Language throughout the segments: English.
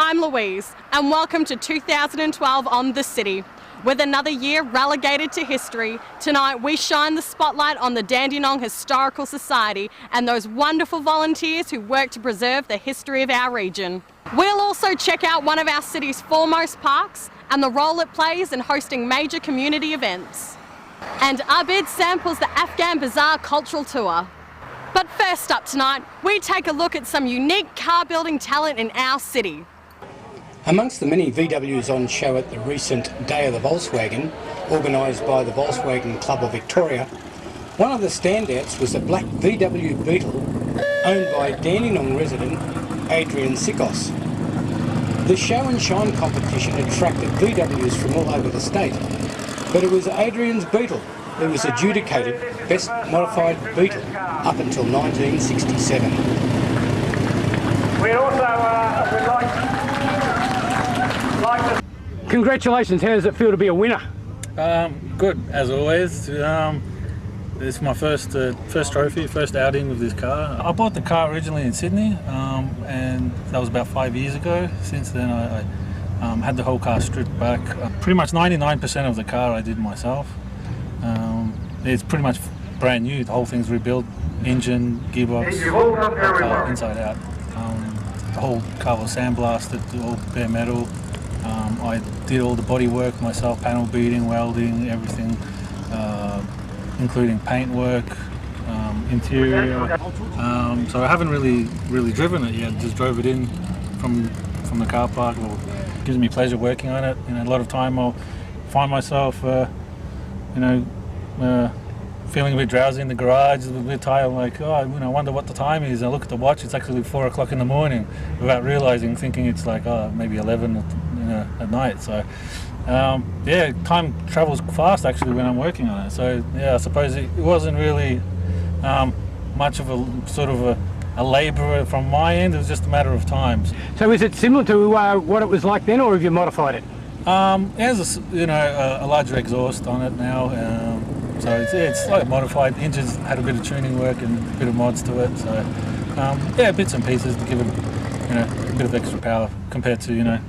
I'm Louise, and welcome to 2012 on The City. With another year relegated to history, tonight we shine the spotlight on the Dandenong Historical Society and those wonderful volunteers who work to preserve the history of our region. We'll also check out one of our city's foremost parks and the role it plays in hosting major community events. And Abid samples the Afghan Bazaar cultural tour. But first up tonight, we take a look at some unique car building talent in our city. Amongst the many VWs on show at the recent Day of the Volkswagen, organised by the Volkswagen Club of Victoria, one of the standouts was a black VW Beetle owned by Dandenong resident Adrian Sikos. The show and shine competition attracted VWs from all over the state, but it was Adrian's Beetle who was adjudicated Best Modified Beetle up until 1967. We'd also Congratulations, how does it feel to be a winner? Good, as always. This is my first trophy, first outing with this car. I bought the car originally in Sydney, and that was about 5 years ago. Since then I had the whole car stripped back. Pretty much 99% of the car I did myself. It's pretty much brand new, the whole thing's rebuilt, engine, gearbox, car inside out. The whole car was sandblasted, all bare metal. I did all the body work myself, panel beating, welding, everything, including paint work, interior. So I haven't really driven it yet, just drove it in from the car park. It gives me pleasure working on it. A lot of time I'll find myself, feeling a bit drowsy in the garage, a bit tired. I'm like, I wonder what the time is. I look at the watch, it's actually 4 o'clock in the morning, without realising, thinking it's like, maybe 11 at night. So, time travels fast actually when I'm working on it. So, I suppose it wasn't really much of a sort of a labour from my end. It was just a matter of time. So is it similar to what it was like then, or have you modified it? It has a larger exhaust on it now. So it's slightly modified. The engine's had a bit of tuning work and a bit of mods to it. So bits and pieces to give it a bit of extra power compared to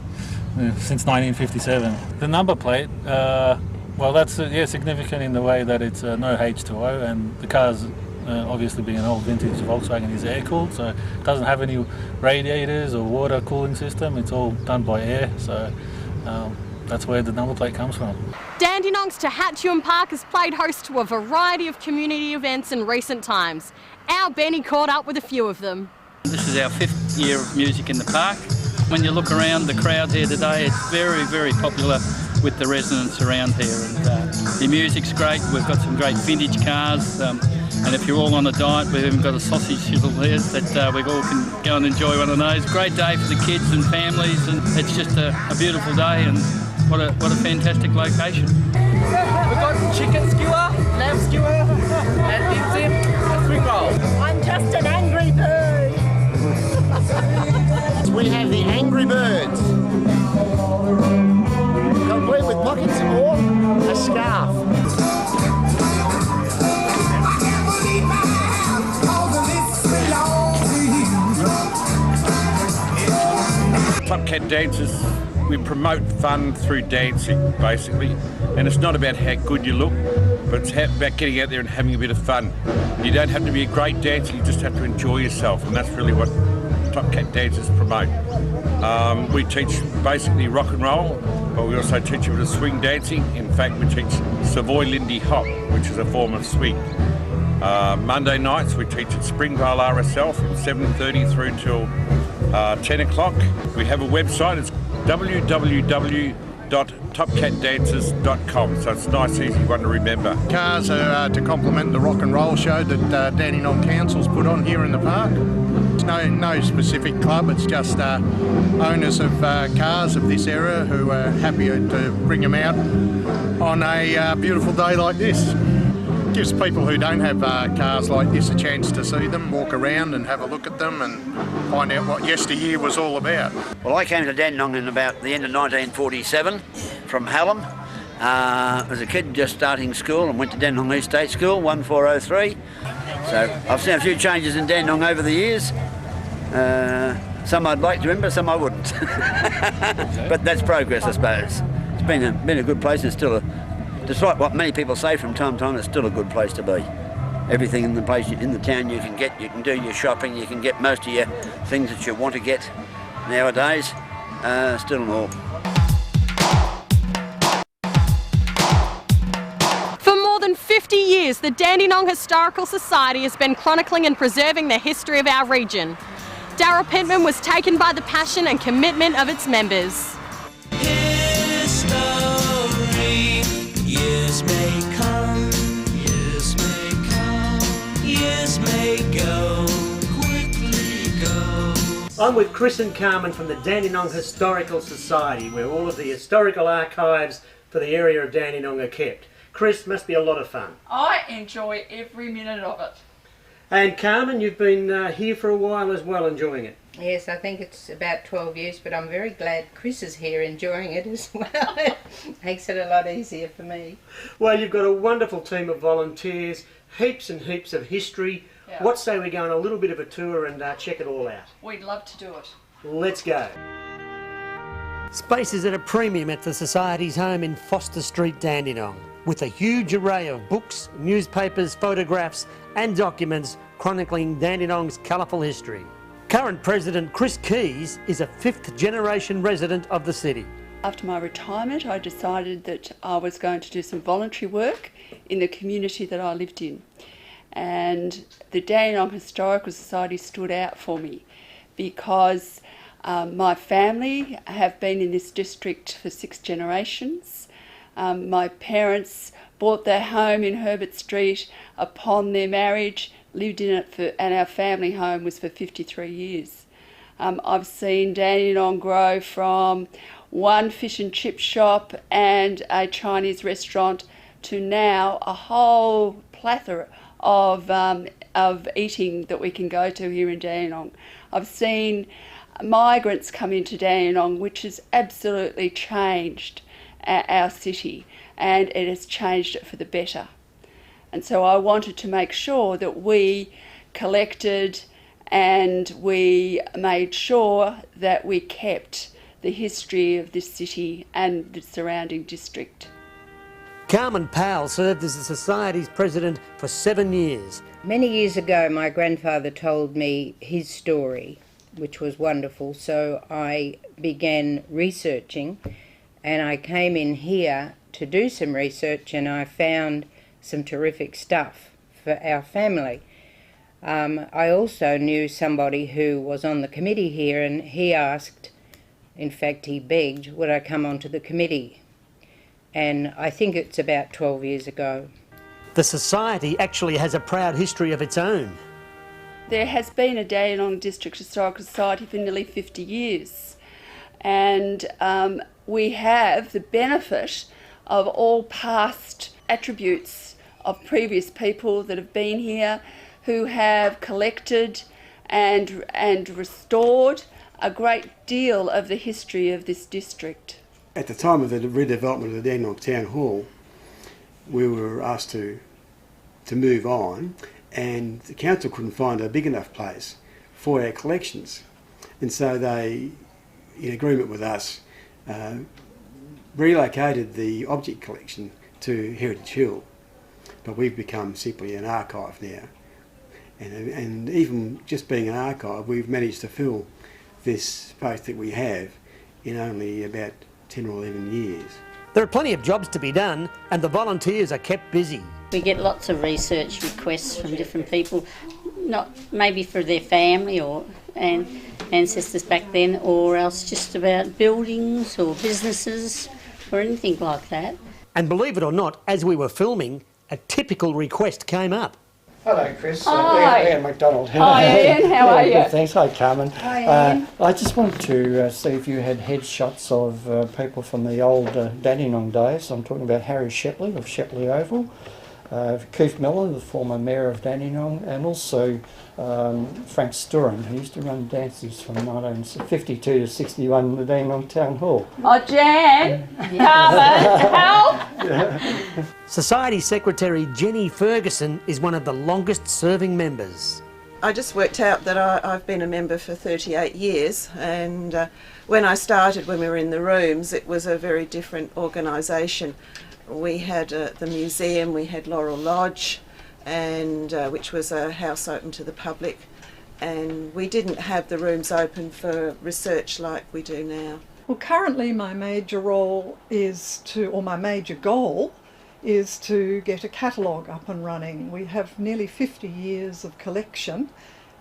since 1957. The number plate, that's significant in the way that it's no H2O, and the car's obviously being an old vintage Volkswagen is air cooled, so it doesn't have any radiators or water cooling system. It's all done by air. So. That's where the number plate comes from. Dandenong's Tehatchewin Park has played host to a variety of community events in recent times. Our Benny caught up with a few of them. This is our 5th year of music in the park. When you look around the crowd here today, it's very, very popular with the residents around here. And the music's great. We've got some great vintage cars. And if you're all on a diet, we've even got a sausage sizzle here that we all can go and enjoy one of those. Great day for the kids and families, and it's just a beautiful day, and what a fantastic location. We've got chicken skewer, lamb skewer, and dim sim, and spring roll. I'm just an angry bird. We have the Angry Birds, complete with pockets or a scarf. Top Cat Dancers, we promote fun through dancing, basically. And it's not about how good you look, but it's about getting out there and having a bit of fun. You don't have to be a great dancer, you just have to enjoy yourself, and that's really what Top Cat Dancers promote. We teach basically rock and roll, but we also teach a bit of swing dancing. In fact, we teach Savoy Lindy Hop, which is a form of swing. Monday nights we teach at Springvale RSL from 7:30 through till 10 o'clock. We have a website, it's www.topcatdancers.com, so it's a nice, easy one to remember. Cars are to complement the rock and roll show that Dandenong Council's put on here in the park. It's no specific club, it's just owners of cars of this era who are happy to bring them out on a beautiful day like this. Gives people who don't have cars like this a chance to see them, walk around and have a look at them and find out what yesteryear was all about. Well, I came to Dandenong in about the end of 1947 from Hallam. As a kid just starting school, and went to Dandenong East State School, 1403. So I've seen a few changes in Dandenong over the years. Some I'd like to remember, some I wouldn't. But that's progress, I suppose. It's been a good place. It's still despite what many people say from time to time, it's still a good place to be. Everything in the place, in the town you can get. You can do your shopping. You can get most of your things that you want to get nowadays. Still and all. For more than 50 years, the Dandenong Historical Society has been chronicling and preserving the history of our region. Daryl Pittman was taken by the passion and commitment of its members. History, years may come, years may come, years may go, quickly go. I'm with Chris and Carmen from the Dandenong Historical Society, where all of the historical archives for the area of Dandenong are kept. Chris, must be a lot of fun. I enjoy every minute of it. And Carmen, you've been here for a while as well, enjoying it. Yes, I think it's about 12 years, but I'm very glad Chris is here enjoying it as well. It makes it a lot easier for me. Well, you've got a wonderful team of volunteers, heaps and heaps of history. Yeah. What say we go on a little bit of a tour and check it all out? We'd love to do it. Let's go. Space is at a premium at the Society's home in Foster Street, Dandenong, with a huge array of books, newspapers, photographs and documents chronicling Dandenong's colourful history. Current President Chris Keys is a fifth-generation resident of the city. After my retirement, I decided that I was going to do some voluntary work in the community that I lived in. And the Dandenong Historical Society stood out for me because my family have been in this district for 6 generations. My parents bought their home in Herbert Street upon their marriage, lived in it and our family home was for 53 years. I've seen Dandenong grow from one fish and chip shop and a Chinese restaurant to now a whole plethora of eating that we can go to here in Dandenong. I've seen migrants come into Dandenong, which has absolutely changed our city, and it has changed it for the better. And so I wanted to make sure that we collected and we made sure that we kept the history of this city and the surrounding district. Carmen Powell served as the Society's president for 7 years. Many years ago, my grandfather told me his story, which was wonderful, so I began researching, and I came in here to do some research, and I found some terrific stuff for our family. I also knew somebody who was on the committee here, and he asked, in fact he begged, would I come onto the committee? And I think it's about 12 years ago. The Society actually has a proud history of its own. There has been a Dandenong District Historical Society for nearly 50 years, and we have the benefit of all past attributes of previous people that have been here who have collected and restored a great deal of the history of this district. At the time of the redevelopment of the Dandenong Town Hall, we were asked to move on, and the council couldn't find a big enough place for our collections. And so they, in agreement with us, relocated the object collection to Heritage Hill. But we've become simply an archive now. And even just being an archive, we've managed to fill this space that we have in only about 10 or 11 years. There are plenty of jobs to be done, and the volunteers are kept busy. We get lots of research requests from different people, not maybe for their family or ancestors back then, or else just about buildings or businesses or anything like that. And believe it or not, as we were filming, a typical request came up. Hello, Chris. Hi. Ian McDonald. Hi, Ian. How are you? Good, thanks. Hi, Carmen. Hi, Ian. I just wanted to see if you had headshots of people from the old Dandenong days. I'm talking about Harry Shepley of Shepley Oval, Keith Miller, the former mayor of Dandenong, and also Frank Sturin, who used to run dances from 1952 to 61 in the Dandenong Town Hall. Oh, Jan! Carmen! Help! Society Secretary Jenny Ferguson is one of the longest serving members. I just worked out that I've been a member for 38 years, and when I started, when we were in the rooms, it was a very different organisation. We had the museum, we had Laurel Lodge, and which was a house open to the public, and we didn't have the rooms open for research like we do now. Well, currently my major role is or my major goal is to get a catalogue up and running. We have nearly 50 years of collection,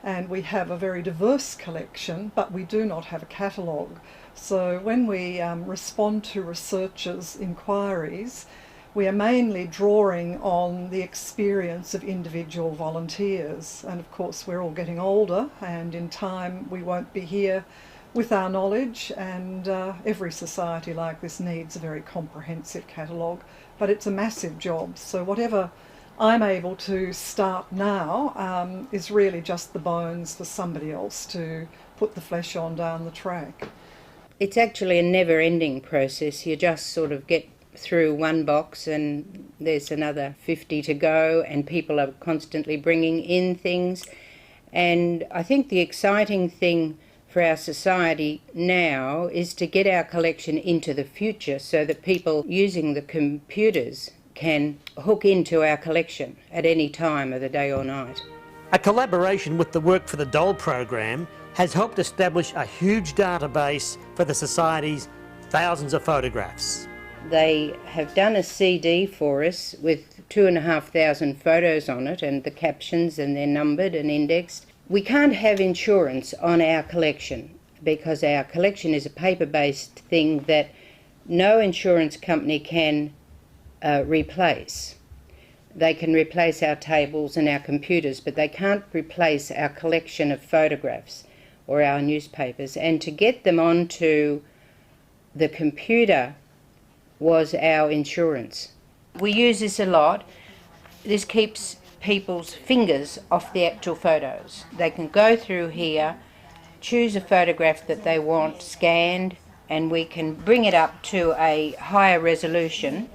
and we have a very diverse collection, but we do not have a catalogue. So when we respond to researchers' inquiries, we are mainly drawing on the experience of individual volunteers. And of course we're all getting older, and in time we won't be here with our knowledge, and every society like this needs a very comprehensive catalogue, but it's a massive job. So whatever I'm able to start now is really just the bones for somebody else to put the flesh on down the track. It's actually a never-ending process. You just sort of get through one box and there's another 50 to go, and people are constantly bringing in things. And I think the exciting thing for our society now is to get our collection into the future so that people using the computers can hook into our collection at any time of the day or night. A collaboration with the Work for the Dole program has helped establish a huge database for the Society's thousands of photographs. They have done a CD for us with 2,500 photos on it, and the captions, and they're numbered and indexed. We can't have insurance on our collection because our collection is a paper-based thing that no insurance company can replace. They can replace our tables and our computers, but they can't replace our collection of photographs or our newspapers. And to get them onto the computer was our insurance. We use this a lot. This keeps people's fingers off the actual photos. They can go through here, choose a photograph that they want scanned, and we can bring it up to a higher resolution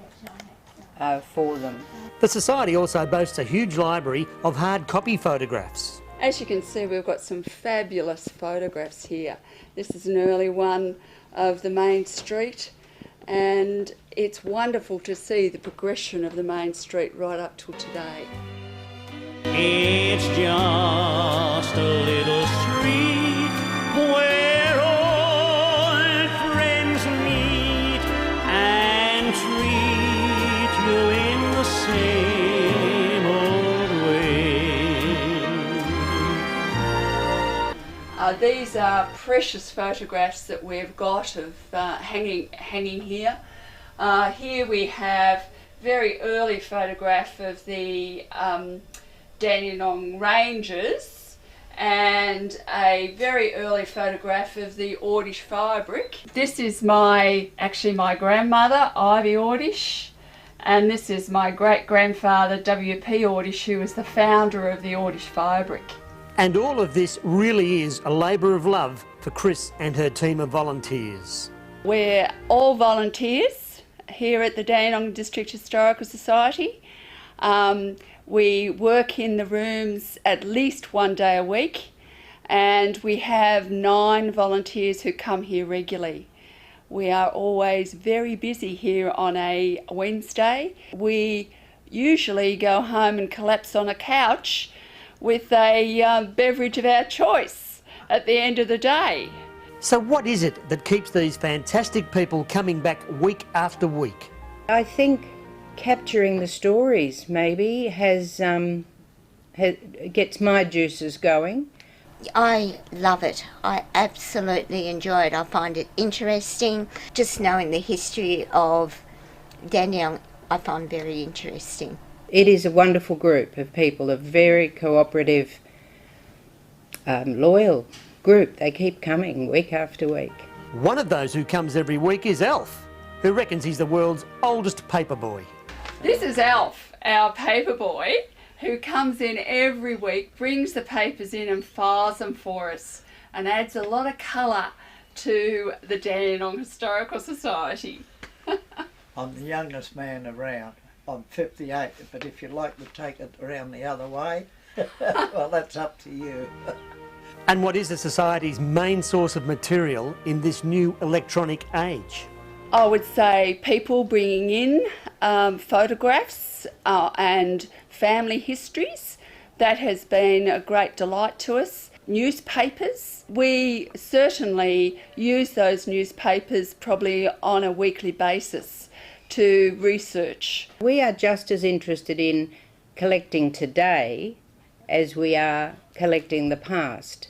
for them. The Society also boasts a huge library of hard copy photographs. As you can see, we've got some fabulous photographs here. This is an early one of the main street, and it's wonderful to see the progression of the main street right up till today. It's just a little street where old friends meet and treat you in the same old way. These are precious photographs that we've got of hanging here. Here we have very early photograph of the Dandenong Rangers and a very early photograph of the Ordish fire brick. This is actually my grandmother, Ivy Ordish, and this is my great-grandfather, W.P. Ordish, who was the founder of the Ordish fire brick. And all of this really is a labour of love for Chris and her team of volunteers. We're all volunteers here at the Dandenong District Historical Society. We work in the rooms at least one day a week, and we have 9 volunteers who come here regularly. We are always very busy here on a Wednesday. We usually go home and collapse on a couch with a beverage of our choice at the end of the day. So what is it that keeps these fantastic people coming back week after week? I think capturing the stories maybe gets my juices going. I love it. I absolutely enjoy it. I find it interesting. Just knowing the history of Dandenong, I find very interesting. It is a wonderful group of people, a very cooperative, loyal group. They keep coming week after week. One of those who comes every week is Alf, who reckons he's the world's oldest paperboy. This is Alf, our paperboy, who comes in every week, brings the papers in and files them for us, and adds a lot of colour to the Dandenong Historical Society. I'm the youngest man around. I'm 58, but if you like to take it around the other way, Well, that's up to you. And what is the Society's main source of material in this new electronic age? I would say people bringing in photographs and family histories. That has been a great delight to us. Newspapers. We certainly use those newspapers probably on a weekly basis to research. We are just as interested in collecting today as we are collecting the past.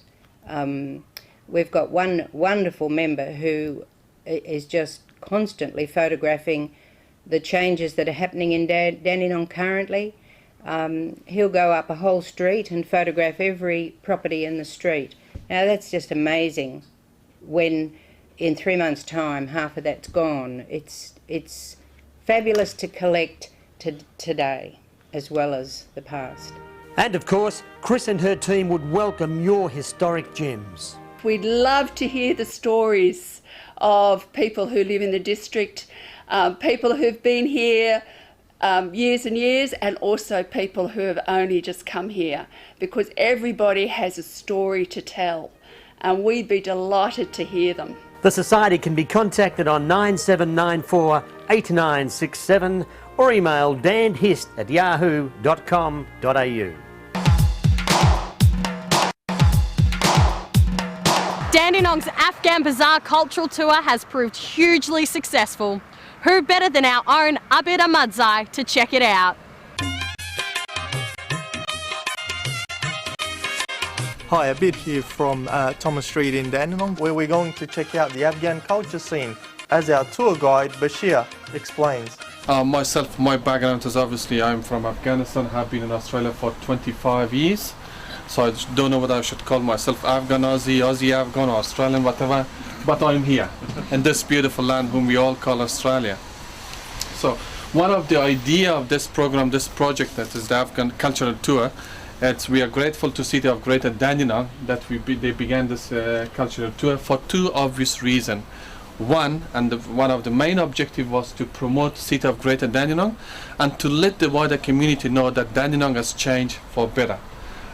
We've got one wonderful member who is just constantly photographing the changes that are happening in Dandenong currently. He'll go up a whole street and photograph every property in the street. Now that's just amazing when in 3 months' time half of that's gone. It's fabulous to collect today as well as the past. And of course, Chris and her team would welcome your historic gems. We'd love to hear the stories of people who live in the district, people who've been here years and years, and also people who have only just come here, because everybody has a story to tell and we'd be delighted to hear them. The Society can be contacted on 9794 8967 or email dandhist@yahoo.com.au. Dandenong's Afghan Bazaar cultural tour has proved hugely successful. Who better than our own Abid Ahmadzai to check it out? Hi, Abid here from Thomas Street in Dandenong, where we're going to check out the Afghan culture scene, as our tour guide Bashir explains. Myself, my background is obviously I'm from Afghanistan, have been in Australia for 25 years. So I don't know whether I should call myself Afghan, Aussie Afghan, or Australian, whatever, but I'm here in this beautiful land whom we all call Australia. So one of the idea of this program, this project that is the Afghan Cultural Tour, we are grateful to City of Greater Dandenong that they began this cultural tour for two obvious reasons. One, and one of the main objectives was to promote City of Greater Dandenong and to let the wider community know that Dandenong has changed for better.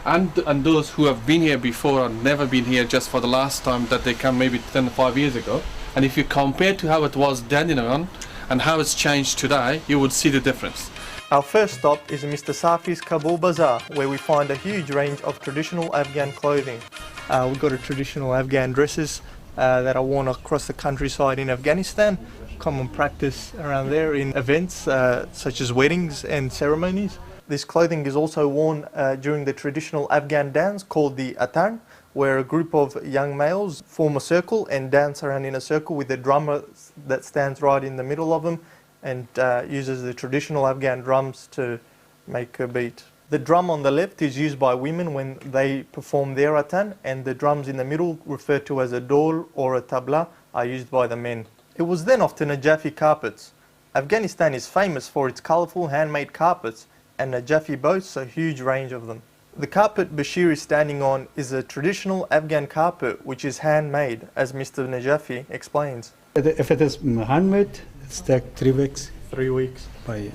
And those who have been here before or never been here just for the last time that they come maybe 5 years ago, and if you compare to how it was Dandenong and how it's changed today, you would see the difference. Our first stop is Mr. Safi's Kabul Bazaar, where we find a huge range of traditional Afghan clothing. We've got traditional Afghan dresses that are worn across the countryside in Afghanistan, common practice around there in events such as weddings and ceremonies. This clothing is also worn during the traditional Afghan dance called the Atan, where a group of young males form a circle and dance around in a circle with a drummer that stands right in the middle of them and uses the traditional Afghan drums to make a beat. The drum on the left is used by women when they perform their Atan, and the drums in the middle, referred to as a dol or a tabla, are used by the men. It was then off to Najafi carpets. Afghanistan is famous for its colourful handmade carpets, and Najafi boasts a huge range of them. The carpet Bashir is standing on is a traditional Afghan carpet which is handmade, as Mr. Najafi explains. If it is handmade, it's take 3 weeks. 3 weeks. By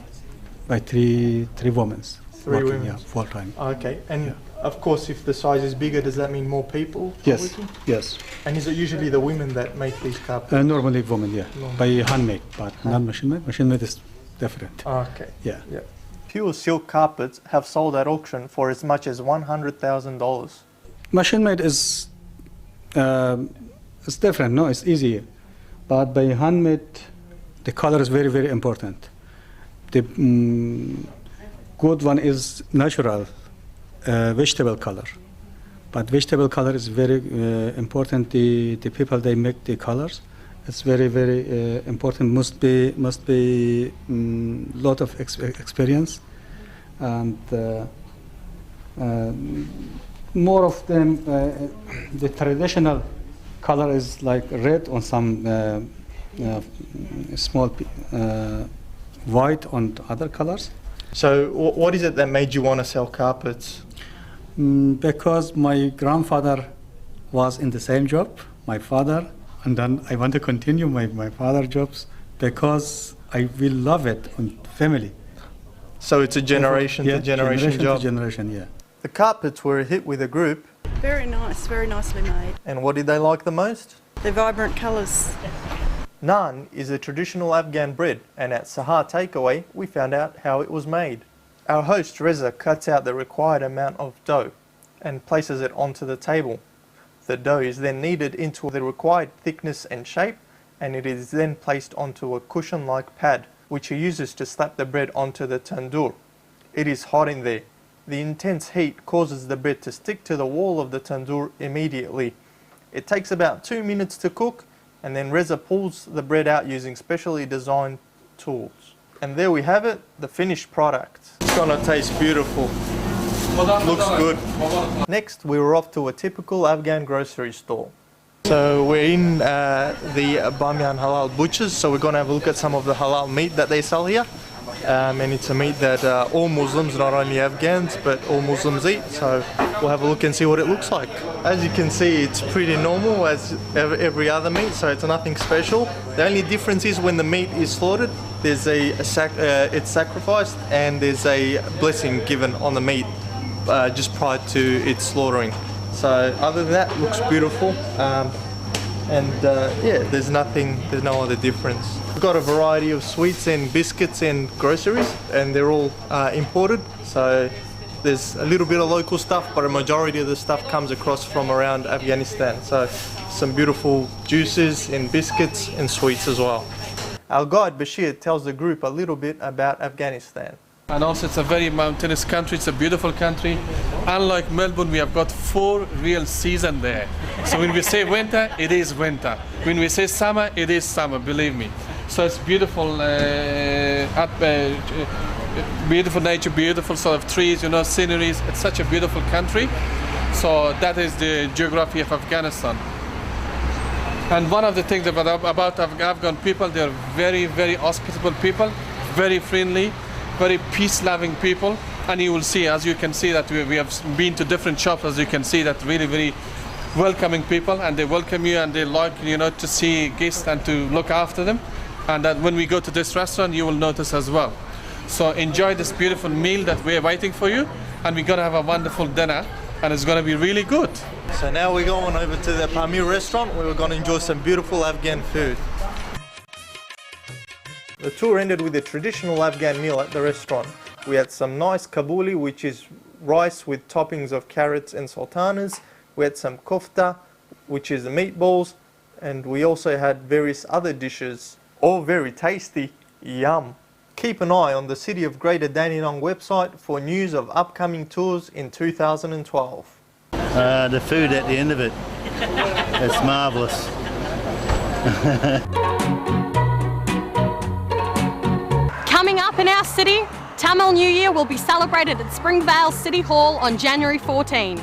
three women. 3 women? Yeah, full time. Okay, and of course if the size is bigger, does that mean more people are Yes, working? yes. And is it usually the women that make these carpets? Normally women, yeah. By handmade, but not machine made. Machine made is different. Okay. Yeah. Pure silk carpets have sold at auction for as much as $100,000. Machine made is it's different, no, it's easier. But by handmade, the color is very, very important. The good one is natural vegetable color. But vegetable color is very important. The people, they make the colors. It's very, very important. Must be lot of experience, and more of them. The traditional color is like red on some small white on other colors. So, what is it that made you want to sell carpets? Because my grandfather was in the same job, my father. And then I want to continue my father's jobs because I will love it on family. So it's a generation to generation job. To generation, yeah. The carpets were a hit with the group. Very nice, very nicely made. And what did they like the most? The vibrant colours. Naan is a traditional Afghan bread, and at Sahar Takeaway we found out how it was made. Our host Reza cuts out the required amount of dough and places it onto the table. The dough is then kneaded into the required thickness and shape, and it is then placed onto a cushion-like pad, which he uses to slap the bread onto the tandoor. It is hot in there. The intense heat causes the bread to stick to the wall of the tandoor immediately. It takes about 2 minutes to cook, and then Reza pulls the bread out using specially designed tools. And there we have it, the finished product. It's gonna taste beautiful. Looks good. Next, we were off to a typical Afghan grocery store. So we're in the Bamiyan Halal Butchers, so we're gonna have a look at some of the halal meat that they sell here. And it's a meat that all Muslims, not only Afghans, but all Muslims eat. So we'll have a look and see what it looks like. As you can see, it's pretty normal as every other meat, so it's nothing special. The only difference is when the meat is slaughtered, there's it's sacrificed and there's a blessing given on the meat just prior to its slaughtering. So other than that, it looks beautiful. Yeah, there's no other difference. We've got a variety of sweets and biscuits and groceries, and they're all imported. So there's a little bit of local stuff, but a majority of the stuff comes across from around Afghanistan. So some beautiful juices and biscuits and sweets as well. Our guide Bashir tells the group a little bit about Afghanistan. And also it's a very mountainous country, it's a beautiful country. Unlike Melbourne, we have got 4 real seasons there. So when we say winter, it is winter. When we say summer, it is summer, believe me. So it's beautiful, beautiful nature, beautiful sort of trees, you know, sceneries. It's such a beautiful country. So that is the geography of Afghanistan. And one of the things about Afghan people, they're very, very hospitable people, very friendly, very peace-loving people. And you will see, as you can see, that we have been to different shops, as you can see, that really, very welcoming people, and they welcome you and they like, you know, to see guests and to look after them. And that when we go to this restaurant, you will notice as well. So enjoy this beautiful meal that we're waiting for you, and we're gonna have a wonderful dinner, and it's gonna be really good. So now we're going over to the Pamir restaurant where we're gonna enjoy some beautiful Afghan food. The tour ended with a traditional Afghan meal at the restaurant. We had some nice kabuli, which is rice with toppings of carrots and sultanas. We had some kofta, which is the meatballs, and we also had various other dishes, all very tasty. Yum! Keep an eye on the City of Greater Dandenong website for news of upcoming tours in 2012. The food at the end of it, it's marvellous. Coming up in our city, Tamil New Year will be celebrated at Springvale City Hall on January 14.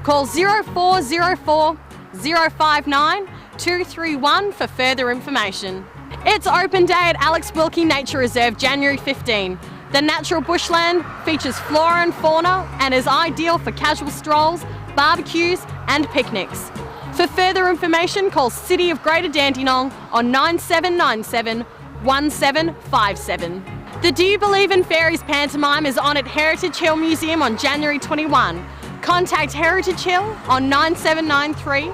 Call 0404 059 231 for further information. It's open day at Alex Wilkie Nature Reserve January 15. The natural bushland features flora and fauna and is ideal for casual strolls, barbecues and picnics. For further information, call City of Greater Dandenong on 9797 1757. The Do You Believe in Fairies pantomime is on at Heritage Hill Museum on January 21. Contact Heritage Hill on 9793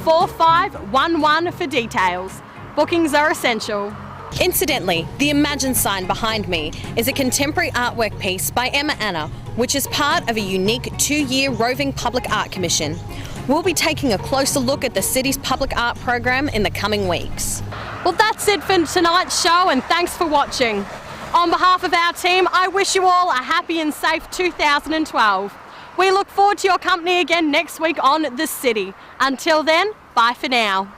4511 for details. Bookings are essential. Incidentally, the Imagine sign behind me is a contemporary artwork piece by Emma Anna, which is part of a unique 2-year roving public art commission. We'll be taking a closer look at the city's public art program in the coming weeks. Well, that's it for tonight's show, and thanks for watching. On behalf of our team, I wish you all a happy and safe 2012. We look forward to your company again next week on The City. Until then, bye for now.